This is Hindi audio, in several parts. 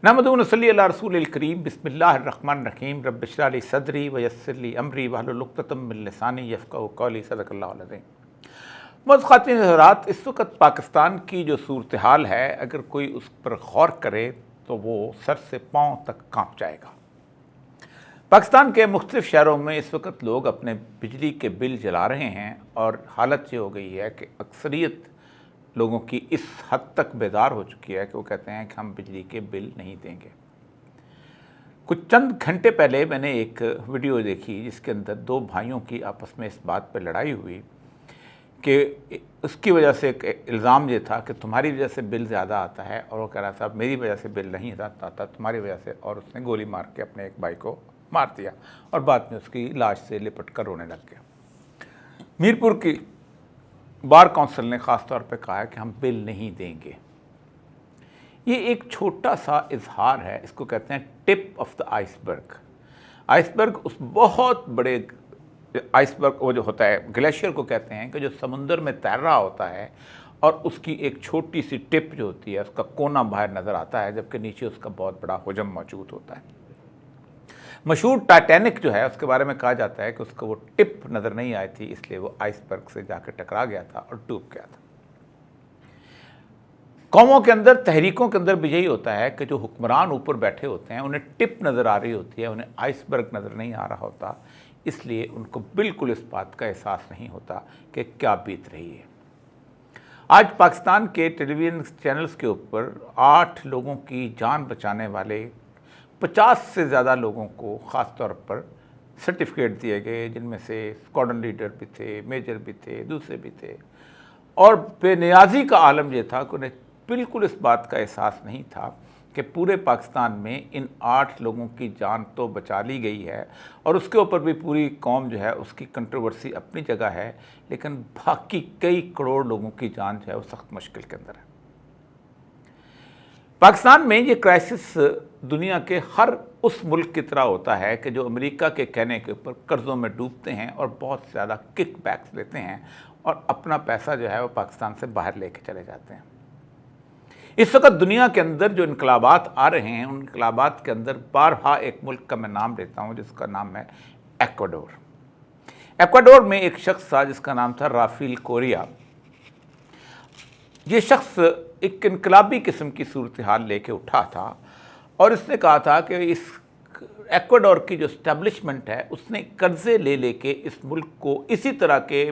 नहमदुहु व नसल्ली अला रसूलिल करीम बिस्मिल्लाहिर्रहमानिर्रहीम रब्बि इश्रह ली सदरी व यस्सिर ली अमरी वहलुल उक़दतम मिन लिसानी यफ़क़हू क़ौली सदक़ल्लाहुल अज़ीम। मोअज़्ज़ ख़वातीन व हज़रात, इस वक्त पाकिस्तान की जो सूरत हाल है, अगर कोई उस पर गौर करे तो वो सर से पाँव तक काँप जाएगा। पाकिस्तान के मुख्तलिफ़ शहरों में इस वक्त लोग अपने बिजली के बिल जला रहे हैं और हालत ये हो गई है कि अक्सरियत लोगों की इस हद तक बेदार हो चुकी है कि वो कहते हैं कि हम बिजली के बिल नहीं देंगे। कुछ चंद घंटे पहले मैंने एक वीडियो देखी जिसके अंदर दो भाइयों की आपस में इस बात पर लड़ाई हुई कि उसकी वजह से एक इल्ज़ाम ये था कि तुम्हारी वजह से बिल ज़्यादा आता है, और वो कह रहा था मेरी वजह से बिल नहीं आता तुम्हारी वजह से, और उसने गोली मार के अपने एक भाई को मार दिया और बाद में उसकी लाश से लिपट कर रोने लग गया। मीरपुर की बार काउंसिल ने ख़ास तौर पे कहा है कि हम बिल नहीं देंगे। ये एक छोटा सा इजहार है, इसको कहते हैं tip of the iceberg. Iceberg उस बहुत बड़े आइसबर्ग वो जो होता है ग्लेशियर को कहते हैं कि जो समुंदर में तैर रहा होता है और उसकी एक छोटी सी टिप जो होती है उसका कोना बाहर नज़र आता है, जबकि नीचे उसका बहुत बड़ा हुजम मौजूद होता है। मशहूर टाइटैनिक जो है उसके बारे में कहा जाता है कि उसको वो टिप नज़र नहीं आई थी, इसलिए वो आइसबर्ग से जाकर टकरा गया था और डूब गया था। कौमों के अंदर, तहरीकों के अंदर भी यही होता है कि जो हुक्मरान ऊपर बैठे होते हैं उन्हें टिप नज़र आ रही होती है, उन्हें आइसबर्ग नज़र नहीं आ रहा होता, इसलिए उनको बिल्कुल इस बात का एहसास नहीं होता कि क्या बीत रही है। आज पाकिस्तान के टेलीविज़न चैनल्स के ऊपर 8 लोगों की जान बचाने वाले 50 से ज़्यादा लोगों को ख़ास तौर पर सर्टिफिकेट दिए गए, जिनमें से स्क्वाड्रन लीडर भी थे, मेजर भी थे, दूसरे भी थे। और बेनियाजी का आलम यह था कि उन्हें बिल्कुल इस बात का एहसास नहीं था कि पूरे पाकिस्तान में इन 8 लोगों की जान तो बचा ली गई है और उसके ऊपर भी पूरी कौम जो है उसकी कंट्रोवर्सी अपनी जगह है, लेकिन बाकी कई करोड़ लोगों की जान जो है वो सख्त मुश्किल के अंदर है। पाकिस्तान में ये क्राइसिस दुनिया के हर उस मुल्क की तरह होता है कि जो अमेरिका के कहने के ऊपर कर्ज़ों में डूबते हैं और बहुत ज़्यादा किक बैक्स लेते हैं और अपना पैसा जो है वो पाकिस्तान से बाहर लेके चले जाते हैं। इस वक्त दुनिया के अंदर जो इनकलाबात आ रहे हैं उन इनकलाबात के अंदर बारहा एक मुल्क का मैं नाम लेता हूँ जिसका नाम है एक्वाडोर। एक्वाडोर में एक शख्स था जिसका नाम था राफेल कोरिया। ये शख्स एक इनकलाबी किस्म की सूरत हाल लेके उठा था और इसने कहा था कि इस एक्वाडोर की जो इस्टेब्लिशमेंट है उसने कर्ज़े ले लेके इस मुल्क को इसी तरह के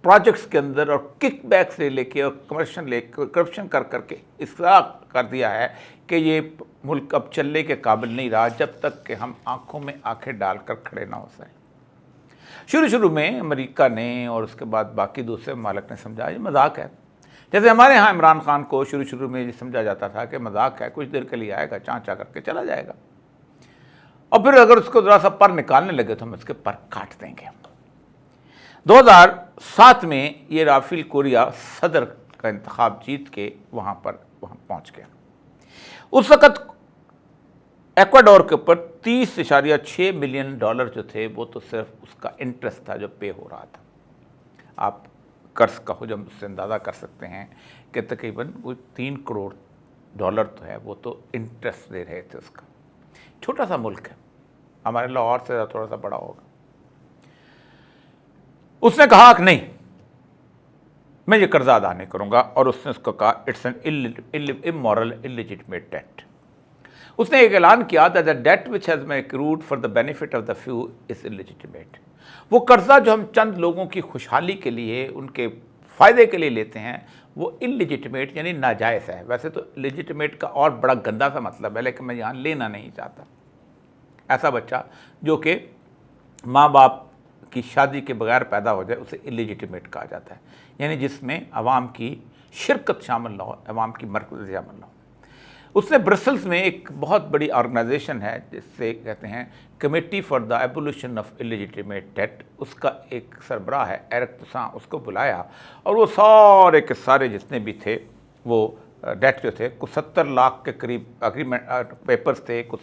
प्रोजेक्ट्स के अंदर और किक बैक्स ले लेके और करप्शन कर करके इस तरह कर दिया है कि ये मुल्क अब चलने के काबिल नहीं रहा जब तक कि हम आंखों में आंखें डालकर खड़े ना हो सकें। शुरू में अमेरिका ने और उसके बाद बाकी दूसरे ममालिक ने समझा ये मजाक है। जैसे हमारे यहाँ इमरान खान को शुरू में ये समझा जाता था कि मजाक है, कुछ देर के लिए आएगा, चाँचा करके चला जाएगा, और फिर अगर उसको ज़रा सा पर निकालने लगे तो हम उसके पर काट देंगे। 2007 में ये राफेल कोरिया सदर का इंतखाब जीत के वहाँ पहुँच गया। उस वक़्त एक्वाडोर के ऊपर $30.6 मिलियन जो थे वो तो सिर्फ उसका इंटरेस्ट था जो पे हो रहा था। आप कर्ज का हुजम उससे अंदाज़ा कर सकते हैं कि तकरीबन वो $3 करोड़ तो है, वो तो इंटरेस्ट दे रहे थे उसका। छोटा सा मुल्क है, हमारे लाहौर से थोड़ा सा बड़ा होगा। उसने कहा कि नहीं, मैं ये कर्जा अदा नहीं करूँगा, और उसने उसको कहा it's an immoral illegitimate debt. उसने एक ऐलान किया that the debt which has been accrued for the benefit of the few is illegitimate. वो कर्जा जो हम चंद लोगों की खुशहाली के लिए, उनके फ़ायदे के लिए लेते हैं, वो इलिजिटिमेट यानी नाजायज़ है। वैसे तो लेजिटिमेट का और बड़ा गंदा सा मतलब है, लेकिन मैं यहाँ लेना नहीं चाहता। ऐसा बच्चा जो कि माँ बाप की शादी के बगैर पैदा हो जाए उसे इलिजिटिमेट कहा जाता है, यानी जिसमें अवाम की शिरकत शामिल ना हो, अवाम की मरकज़ शामिल ना हो। उसने ब्रसल्स में एक बहुत बड़ी ऑर्गेनाइजेशन है जिससे कहते हैं committee for the abolition of illegitimate debt, उसका एक सरबराह है एरिक टुसां, उसको बुलाया और वो सारे के सारे जितने भी थे वो डेट जो थे, कुछ 70 लाख के करीब एग्रीमेंट पेपर्स थे, कुछ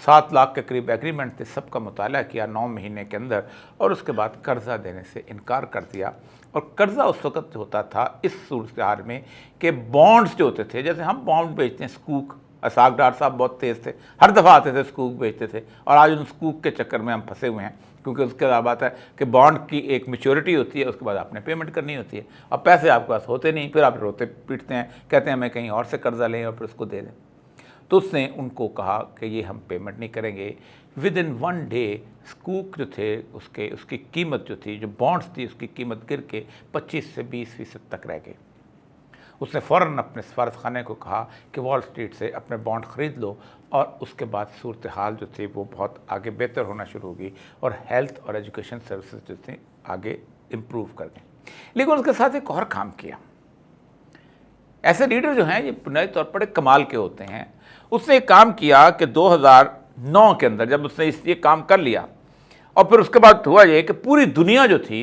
7 लाख के करीब एग्रीमेंट थे, सबका मुताला किया 9 महीने के अंदर, और उसके बाद कर्ज़ा देने से इनकार कर दिया। और कर्ज़ा उस वक्त होता था इस सूरत हाल में कि बॉन्ड्स जो होते थे, जैसे हम बॉन्ड बेचते हैं, सकूक असाक डार साहब बहुत तेज़ थे, हर दफ़ा आते थे स्कूक बेचते थे, और आज उन स्कूक के चक्कर में हम फंसे हुए हैं, क्योंकि उसके बाद बात है कि बॉन्ड की एक मैच्योरिटी होती है, उसके बाद आपने पेमेंट करनी होती है, और पैसे आपके पास होते नहीं, फिर आप रोते पीटते हैं, कहते हैं हमें कहीं और से कर्जा लें और फिर उसको दे दें। तो उसने उनको कहा कि ये हम पेमेंट नहीं करेंगे। विद इन 1 डे स्कूक जो थे उसकी कीमत जो थी, जो बॉन्ड्स थी, उसकी कीमत गिर के 25 से 20% तक रह गई। उसने फ़ौरन अपने सफारत खाने को कहा कि वॉल स्ट्रीट से अपने बॉन्ड ख़रीद लो, और उसके बाद सूरत हाल जो थी वो बहुत आगे बेहतर होना शुरू होगी, और हेल्थ और एजुकेशन सर्विसेज जो थी आगे इम्प्रूव कर गई। लेकिन उसके साथ एक और काम किया। ऐसे लीडर जो हैं ये बुनियादी तौर पर कमाल के होते हैं। उसने एक काम किया कि 2009 के अंदर जब उसने ये काम कर लिया, और फिर उसके बाद हुआ ये कि पूरी दुनिया जो थी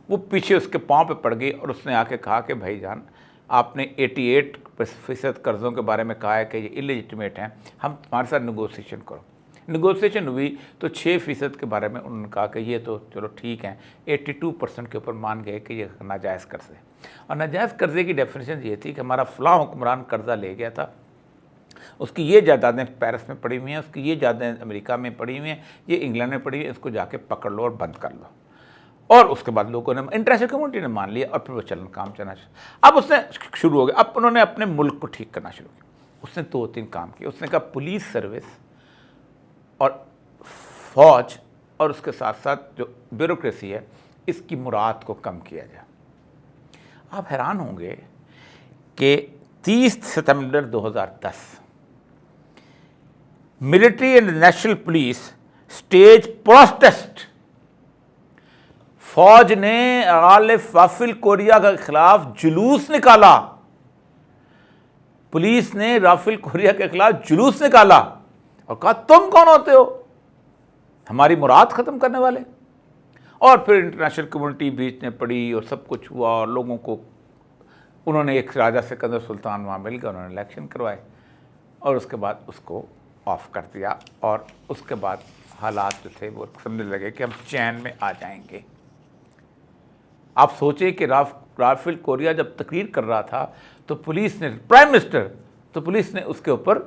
वो पीछे उसके पाँव पे पड़ गई, और उसने आके कहा कि भाईजान, आपने 88% कर्ज़ों के बारे में कहा है कि ये इलेजिटिमेट हैं, हम तुम्हारे साथ नेगोशिएशन करो। नेगोशिएशन हुई तो 6% के बारे में उन्होंने कहा कि ये तो चलो ठीक है, 82% के ऊपर मान गए कि ये नाजायज़ कर्ज़े। और नाजायज़ कर्ज़े की डेफिनेशन ये थी कि हमारा फ़लाँ हुक्मरान कर्ज़ा ले गया था, उसकी ये जायदादें पेरिस में पड़ी हुई हैं, उसकी ये जायदादें अमेरिका में पड़ी हुई हैं, ये इंग्लैंड में पड़ी हुई हैं, इसको जाके पकड़ लो और बंद कर लो। और उसके बाद लोगों ने, इंटरनेशनल कम्युनिटी ने मान लिया, और फिर वो काम चलना शुरू। अब उसने शुरू हो गया, अब उन्होंने अपने मुल्क को ठीक करना शुरू किया। उसने 2-3 काम किए। उसने कहा पुलिस सर्विस और फौज और उसके साथ साथ जो ब्यूरोक्रेसी है, इसकी मुराद को कम किया जाए। आप हैरान होंगे कि 30 सितंबर 2010 military and national police stage protest. फौज ने राफेल कोरिया के खिलाफ जुलूस निकाला, पुलिस ने राफेल कोरिया के खिलाफ जुलूस निकाला और कहा तुम कौन होते हो हमारी मुराद खत्म करने वाले। और फिर इंटरनेशनल कम्युनिटी बीच में पड़ी और सब कुछ हुआ, और लोगों को उन्होंने एक राजा सिकंदर सुल्तान वहाँ मिल गए, उन्होंने इलेक्शन करवाए, और उसके बाद उसको ऑफ कर दिया, और उसके बाद हालात जो थे वो समझने लगे कि हम चैन में आ जाएंगे। आप सोचें कि राफेल कोरिया जब तकरीर कर रहा था तो पुलिस ने, प्राइम मिनिस्टर, तो पुलिस ने उसके ऊपर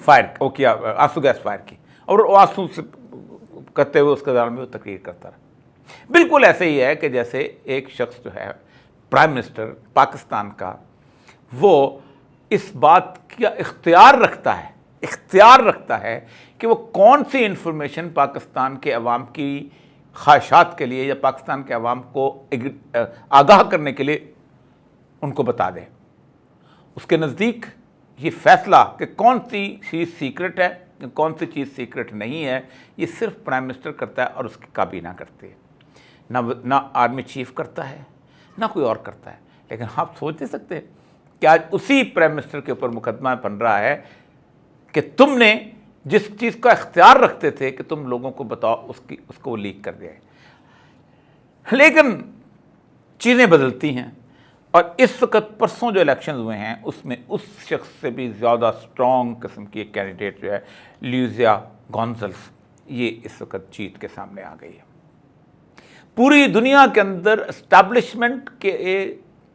फायर वो किया, आंसू गैस फायर की, और वो आंसू से करते हुए उसके दौरान में वो तकरीर करता रहा। बिल्कुल ऐसे ही है कि जैसे एक शख्स जो है प्राइम मिनिस्टर पाकिस्तान का, वो इस बात का इख्तियार रखता है कि वो कौन सी इंफॉर्मेशन पाकिस्तान के अवाम की ख्वाहिशात के लिए या पाकिस्तान के अवाम को आगाह करने के लिए उनको बता दे। उसके नज़दीक ये फैसला कि कौन सी चीज़ सीक्रेट है, कौन सी चीज़ सीक्रेट नहीं है, ये सिर्फ प्राइम मिनिस्टर करता है, और उसकी काबीना करती है। ना आर्मी चीफ करता है, ना कोई और करता है। लेकिन आप सोच नहीं सकते कि आज उसी प्राइम मिनिस्टर के ऊपर मुकदमा बन रहा है कि तुमने जिस चीज़ का इख्तियार रखते थे कि तुम लोगों को बताओ, उसको लीक कर दिया है। लेकिन चीज़ें बदलती हैं, और इस वक्त परसों जो इलेक्शन हुए हैं उसमें उस शख्स से भी ज़्यादा स्ट्रॉन्ग किस्म की एक कैंडिडेट जो है ल्यूजिया गोंजल्स, ये इस वक्त जीत के सामने आ गई है। पूरी दुनिया के अंदर एस्टैब्लिशमेंट के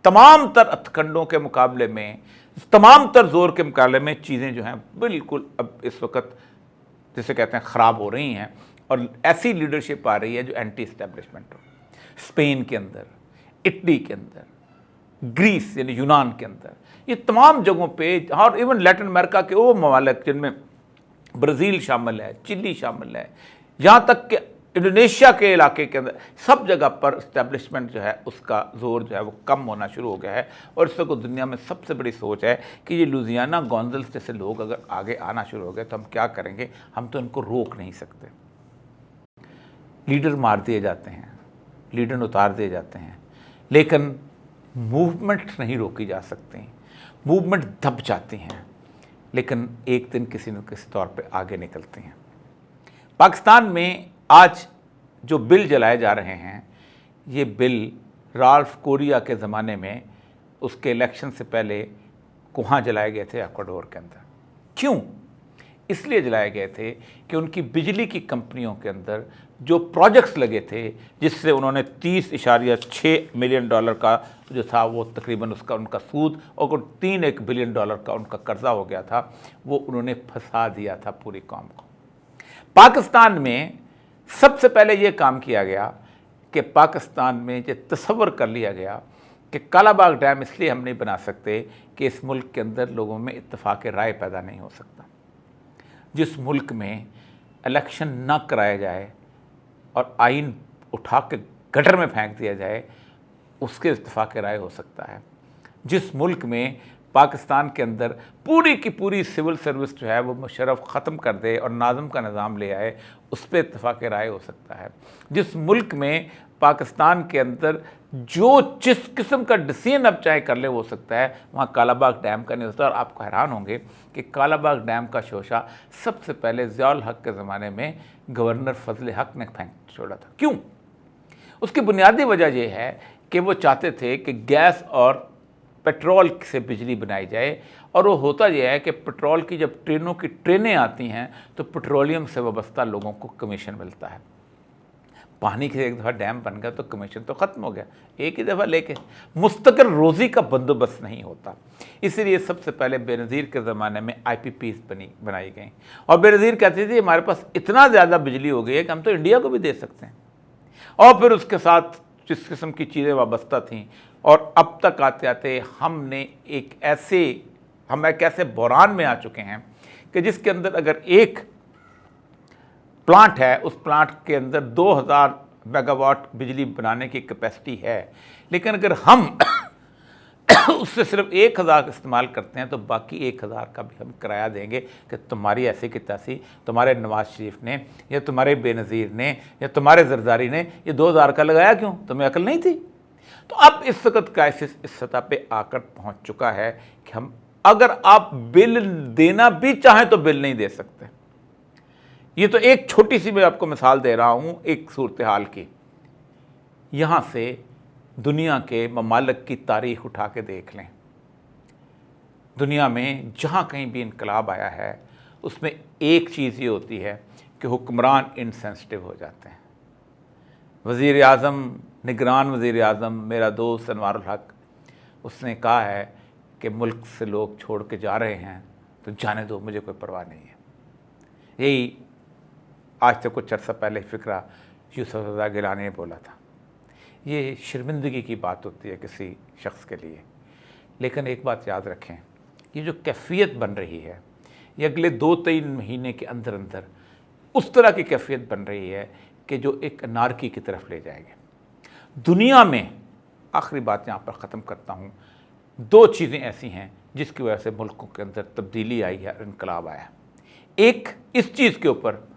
तमाम तर हथकंडों के मुकाबले में, तमाम तर जोर के मुकाबले में चीज़ें जो हैं बिल्कुल अब इस वक्त जिसे कहते हैं ख़राब हो रही हैं, और ऐसी लीडरशिप आ रही है जो एंटी एस्टैब्लिशमेंट हो। स्पेन के अंदर, इटली के अंदर, ग्रीस यानी यूनान के अंदर, ये तमाम जगहों पे, और इवन लैटिन अमेरिका के वो ममालिक जिनमें ब्राज़ील शामिल है, चिली शामिल है, यहाँ तक कि इंडोनेशिया के इलाके के अंदर, सब जगह पर इस्टेब्लिशमेंट जो है उसका जोर जो है वो कम होना शुरू हो गया है। और इस वक्त दुनिया में सबसे बड़ी सोच है कि ये लुजियाना गोंजल्स जैसे लोग अगर आगे आना शुरू हो गए तो हम क्या करेंगे, हम तो इनको रोक नहीं सकते। लीडर मार दिए जाते हैं, लीडर उतार दिए जाते हैं, लेकिन मूवमेंट नहीं रोकी जा सकती, मूवमेंट दब जाती हैं, लेकिन एक दिन किसी न किसी तौर पे आगे निकलती हैं। पाकिस्तान में आज जो बिल जलाए जा रहे हैं, ये बिल राल्फ कोरिया के ज़माने में उसके इलेक्शन से पहले वहाँ जलाए गए थे इक्वाडोर के अंदर। क्यों? इसलिए जलाए गए थे कि उनकी बिजली की कंपनियों के अंदर जो प्रोजेक्ट्स लगे थे, जिससे उन्होंने 30.6 मिलियन डॉलर का जो था वो तकरीबन उसका उनका सूद और 3 बिलियन डॉलर का उनका कर्जा हो गया था, वो उन्होंने फंसा दिया था पूरी कौम को। पाकिस्तान में सबसे पहले ये काम किया गया कि पाकिस्तान में ये तसव्वुर कर लिया गया कि कालाबाग डैम इसलिए हम नहीं बना सकते कि इस मुल्क के अंदर लोगों में इत्तेफाक राय पैदा नहीं हो सकता। जिस मुल्क में इलेक्शन ना कराया जाए और आइन उठा के गटर में फेंक दिया जाए, उसके इत्तेफाक राय हो सकता है। जिस मुल्क में पाकिस्तान के अंदर पूरी की पूरी सिविल सर्विस जो है वो मुशर्रफ ख़त्म कर दे और नाज़म का निज़ाम ले आए, उस पर इत्तेफाक राय हो सकता है। जिस मुल्क में पाकिस्तान के अंदर जो जिस किस्म का डिसीजन अब चाहे कर ले हो सकता है, वहाँ कालाबाग डैम का नहीं होता। और आपको हैरान होंगे कि कालाबाग डैम का शोशा सबसे पहले ज़ियाउल हक़ के ज़माने में गवर्नर फजल हक़ ने फेंक छोड़ा था। क्यों? उसकी बुनियादी वजह यह है कि वो चाहते थे कि गैस और पेट्रोल से बिजली बनाई जाए, और वो होता यह है कि पेट्रोल की जब ट्रेनों की ट्रेनें आती हैं तो पेट्रोलियम से वाबस्ता लोगों को कमीशन मिलता है। पानी के एक दफ़ा डैम बन गया तो कमीशन तो ख़त्म हो गया, एक ही दफ़ा लेके मुस्तकिल रोज़ी का बंदोबस्त नहीं होता। इसीलिए सबसे पहले बेनज़ीर के ज़माने में IPPs बनाई गई, और बेनज़ीर कहती थी हमारे पास इतना ज़्यादा बिजली हो गई है कि हम तो इंडिया को भी दे सकते हैं। और फिर उसके साथ जिस किस्म की चीज़ें वाबस्ता थीं, और अब तक आते आते हम एक ऐसे बहरान में आ चुके हैं कि जिसके अंदर अगर एक प्लांट है, उस प्लांट के अंदर 2000 मेगावाट बिजली बनाने की कैपेसिटी है, लेकिन अगर हम उससे सिर्फ 1000 इस्तेमाल करते हैं तो बाकी 1000 का भी हम किराया देंगे कि तुम्हारी ऐसी की तैसी, तुम्हारे नवाज शरीफ ने या तुम्हारे बेनज़ीर ने या तुम्हारे जरदारी ने ये 2000 का लगाया क्यों? तुम्हें अकल नहीं थी? तो अब इस वक्त क्राइसिस इस सतह पे आकर पहुंच चुका है कि हम अगर आप बिल देना भी चाहें तो बिल नहीं दे सकते। ये तो एक छोटी सी मैं आपको मिसाल दे रहा हूं एक सूरत हाल की। यहां से दुनिया के ममालिक की तारीख उठा के देख लें। दुनिया में जहां कहीं भी इनकलाब आया है उसमें एक चीज़ ये होती है कि हुक्मरान इनसेंसिटिव हो जाते हैं। वज़ीर आज़म, निगरान वज़ीर आज़म, मेरा दोस्त अनवारुल हक, उसने कहा है कि मुल्क से लोग छोड़ के जा रहे हैं तो जाने दो, मुझे कोई परवाह नहीं है। यही आज से कुछ अर्सा पहले फ़िक्रा यूसुफ रज़ा गिलानी ने बोला था। ये शर्मिंदगी की बात होती है किसी शख्स के लिए। लेकिन एक बात याद रखें, ये जो कैफियत बन रही है ये अगले 2-3 महीने के अंदर अंदर उस तरह की कैफियत बन रही है कि जो एक अनारकी की तरफ ले जाएगी दुनिया में। आखिरी बात यहाँ पर ख़त्म करता हूँ। 2 चीज़ें ऐसी हैं जिसकी वजह से मुल्कों के अंदर तब्दीली आई है, इनकलाब आया। एक इस चीज़ के ऊपर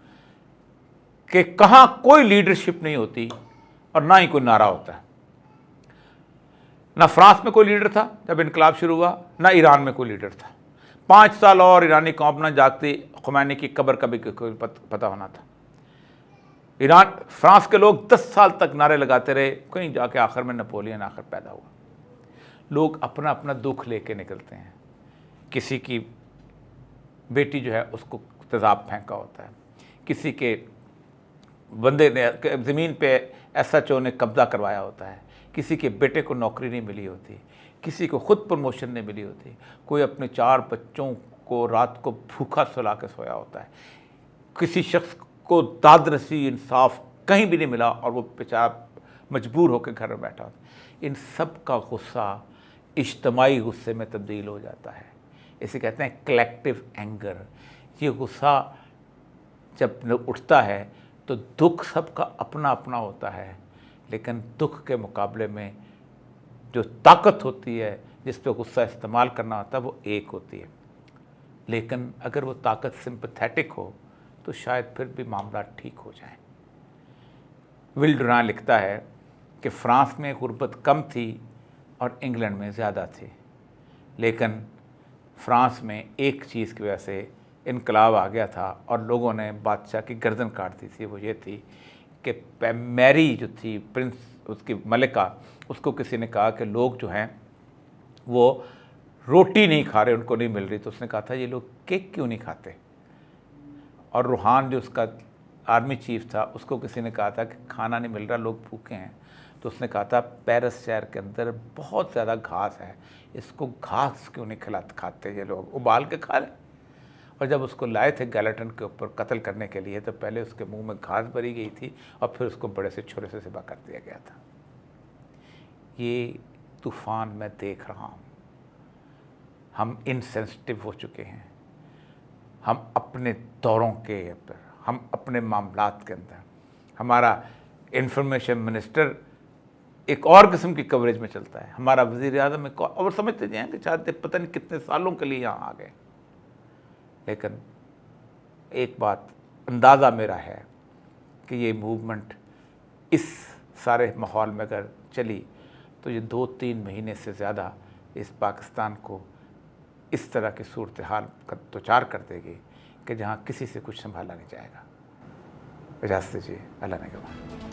कि कहाँ कोई लीडरशिप नहीं होती और ना ही कोई नारा होता है। ना फ्रांस में कोई लीडर था जब इनकलाब शुरू हुआ, ना ईरान में कोई लीडर था। 5 साल और ईरानी कौम ना जागती, खुमैनी की कब्र का भी कोई पता होना था। फ्रांस के लोग 10 साल तक नारे लगाते रहे, कहीं जाके आखिर में नेपोलियन आखिर पैदा हुआ। लोग अपना अपना दुख लेके निकलते हैं। किसी की बेटी जो है उसको तेज़ाब फेंका होता है, किसी के बंदे ने ज़मीन पे SHO ने कब्ज़ा करवाया होता है, किसी के बेटे को नौकरी नहीं मिली होती, किसी को ख़ुद प्रमोशन नहीं मिली होती, कोई अपने 4 बच्चों को रात को भूखा सुला के सोया होता है, किसी शख्स को दादरसी इंसाफ कहीं भी नहीं मिला और वो बेचारा मजबूर होकर घर में बैठा होता है। इन सब का गुस्सा इज्तमाई गुस्से में तब्दील हो जाता है। इसे कहते हैं कलेक्टिव एंगर। ये गुस्सा जब उठता है तो दुख सबका अपना अपना होता है, लेकिन दुख के मुकाबले में जो ताकत होती है जिस पे गुस्सा इस्तेमाल करना होता है वो एक होती है। लेकिन अगर वो ताकत सिंपैथेटिक हो तो शायद फिर भी मामला ठीक हो जाए। विल डुरान लिखता है कि फ़्रांस में गुर्बत कम थी और इंग्लैंड में ज़्यादा थी, लेकिन फ़्रांस में एक चीज़ की वजह से इनकलाब आ गया था और लोगों ने बादशाह की गर्दन काट दी थी। वो ये थी कि मैरी जो थी प्रिंस, उसकी मलिका, उसको किसी ने कहा कि लोग जो हैं वो रोटी नहीं खा रहे, उनको नहीं मिल रही, तो उसने कहा था ये लोग केक क्यों नहीं खाते। और रूहान जो उसका आर्मी चीफ था, उसको किसी ने कहा था कि खाना नहीं मिल रहा, लोग भूखे हैं, तो उसने कहा था पेरिस शहर के अंदर बहुत ज़्यादा घास है, इसको घास क्यों नहीं खाते ये लोग, उबाल के खा लें। और जब उसको लाए थे गैलेटन के ऊपर कत्ल करने के लिए, तो पहले उसके मुंह में घास भरी गई थी और फिर उसको बड़े से छुरे से ज़िबा कर दिया गया था। ये तूफ़ान मैं देख रहा हूँ। हम इनसेंसिटिव हो चुके हैं, हम अपने दौरों के ऊपर, हम अपने मामलात के अंदर, हमारा इंफॉर्मेशन मिनिस्टर एक और किस्म की कवरेज में चलता है, हमारा वज़ीर आज़म एक और समझते हैं कि शायद पता नहीं कितने सालों के लिए यहाँ आ गए। लेकिन एक बात अंदाज़ा मेरा है कि ये मूवमेंट इस सारे माहौल में अगर चली तो ये 2-3 महीने से ज़्यादा इस पाकिस्तान को इस तरह की सूरत हाल का दोचार कर देगी कि जहाँ किसी से कुछ संभाला नहीं जाएगा। इजाज़त दीजिए, अल्लाह ने